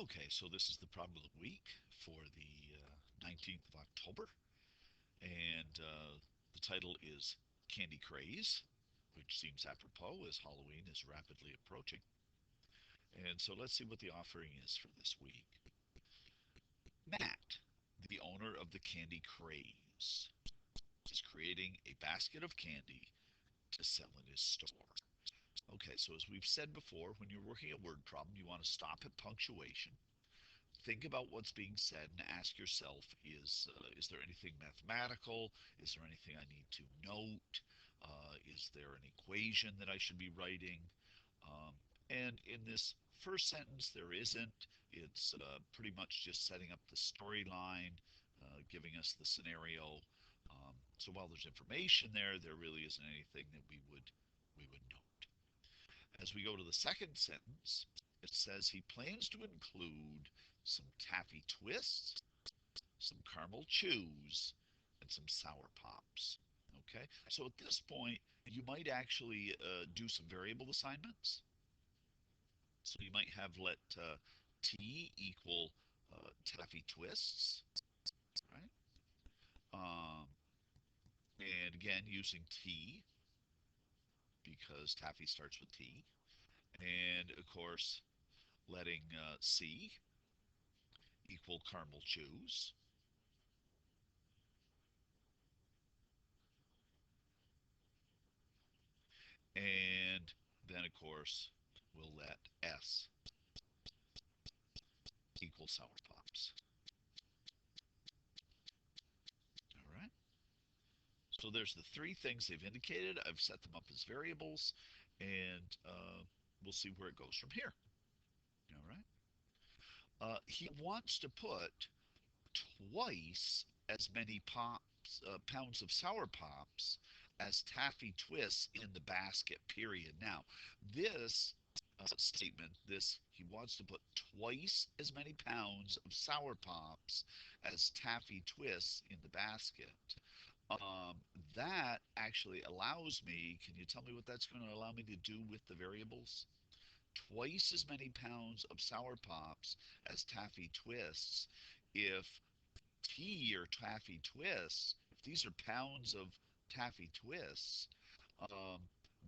Okay, so this is the problem of the week for the 19th of October, and the title is Candy Craze, which seems apropos as Halloween is rapidly approaching. And so let's see what the offering is for this week. Matt, the owner of the Candy Craze, is creating a basket of candy to sell in his store. Okay, so as we've said before, when you're working a word problem, you want to stop at punctuation. Think about what's being said and ask yourself: is there anything mathematical? Is there anything I need to note? Is there an equation that I should be writing? Um, and in this first sentence, there isn't. It's pretty much just setting up the storyline, giving us the scenario. So while there's information there, there really isn't anything that we would note. As we go to the second sentence, it says he plans to include some taffy twists, some caramel chews, and some sour pops. Okay, so at this point, you might actually do some variable assignments. So you might have let t equal taffy twists, right? Um, and again, using t because taffy starts with T. And of course, letting C equal caramel chews. And then, of course, we'll let S equal sour pops. All right. So there's the three things they've indicated. I've set them up as variables, and we'll see where it goes from here. All right. He wants to put twice as many pounds of sour pops as taffy twists in the basket. Period. Now, this statement, this he wants to put twice as many pounds of sour pops as taffy twists in the basket. Um, that actually allows me. Can you tell me what that's going to allow me to do with the variables? Twice as many pounds of sour pops as taffy twists. If tea or taffy twists, if these are pounds of taffy twists, um,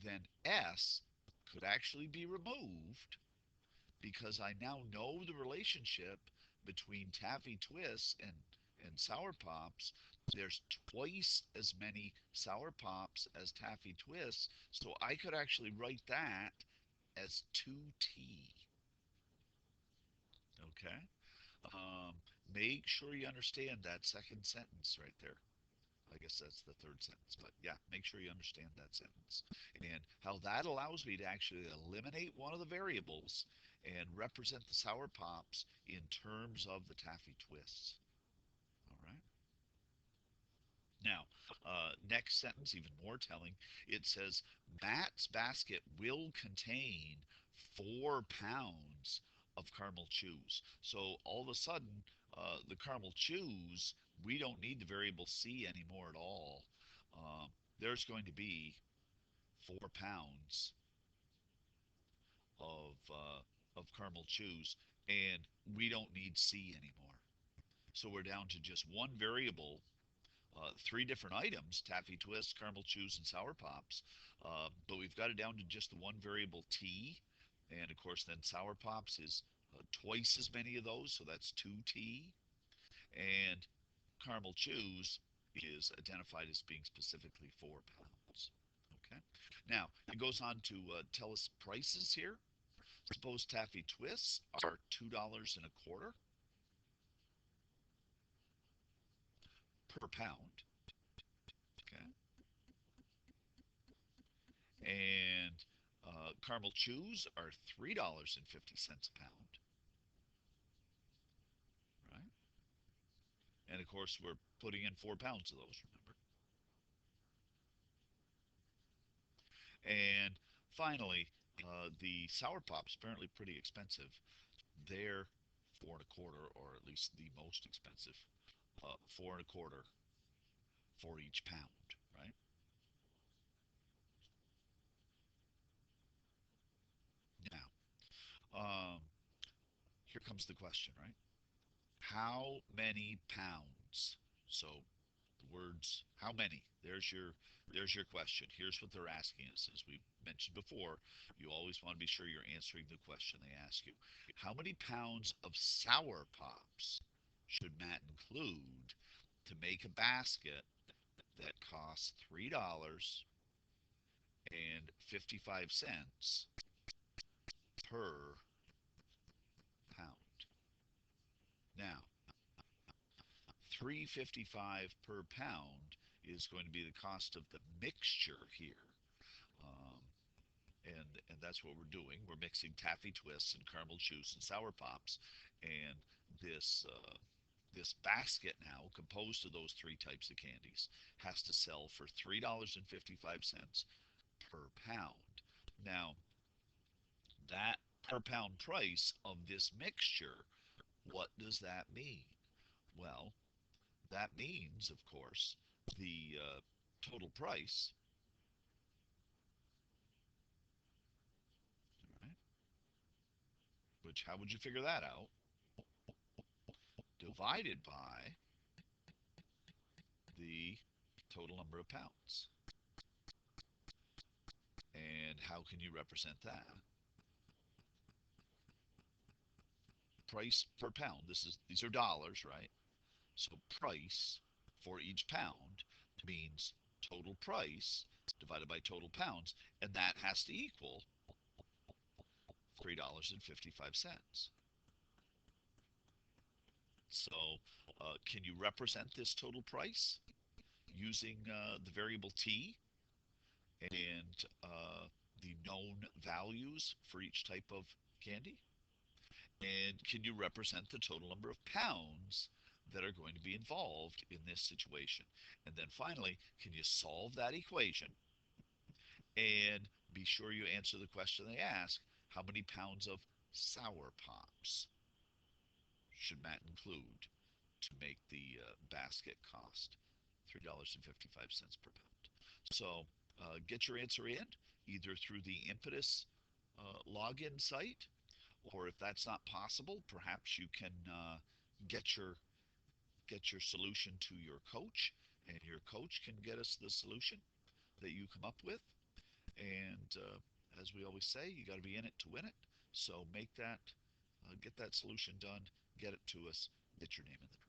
then S could actually be removed because I now know the relationship between taffy twists and sour pops. There's twice as many sour pops as taffy twists, so I could actually write that as 2T. Okay? Um, Make sure you understand that second sentence right there. I guess that's the third sentence, but yeah, make sure you understand that sentence and how that allows me to actually eliminate one of the variables and represent the sour pops in terms of the taffy twists. All right. Now, next sentence, even more telling. It says Matt's basket will contain 4 pounds of caramel chews. So all of a sudden, the caramel chews, we don't need the variable C anymore at all. Um, there's going to be 4 pounds of caramel chews, and we don't need C anymore. So we're down to just one variable, three different items: taffy twists, caramel chews, and sour pops. But we've got it down to just the one variable T. And of course, then sour pops is twice as many of those, so that's 2T. And caramel chews is identified as being specifically 4 pounds. Okay. Now, it goes on to tell us prices here. Suppose taffy twists are $2.25 per pound. Okay. And caramel chews are $3.50 a pound, right? And of course, we're putting in 4 pounds of those, remember? And finally, the sour pops apparently pretty expensive. They're four and a quarter, or at least the most expensive, four and a quarter for each pound, right? Now, um, here comes the question, right? How many pounds? So the words how many? There's your question. Here's what they're asking us. As we mentioned before, you always want to be sure you're answering the question they ask you. How many pounds of sour pops should Matt include to make a basket that costs $3.55 per pound? Now, 3.55 per pound is going to be the cost of the mixture here. Um, and that's what we're doing. We're mixing taffy twists and caramel juice and sour pops, and this basket now, composed of those three types of candies, has to sell for $3.55 per pound. Now, that per pound price of this mixture, what does that mean? Well, that means, of course, the total price, right, which how would you figure that out? Divided by the total number of pounds. And how can you represent that? Price per pound. These are dollars, right? So price for each pound means total price divided by total pounds, and that has to equal $3.55. So, can you represent this total price using the variable t and the known values for each type of candy? And can you represent the total number of pounds that are going to be involved in this situation? And then finally, can you solve that equation and be sure you answer the question they ask? How many pounds of sour pops should Matt include to make the basket cost $3.55 per pound? So get your answer in either through the Impetus login site, or if that's not possible, perhaps you can get your get your solution to your coach, and your coach can get us the solution that you come up with. And as we always say, you got to be in it to win it. So make that, get that solution done, get it to us, get your name in the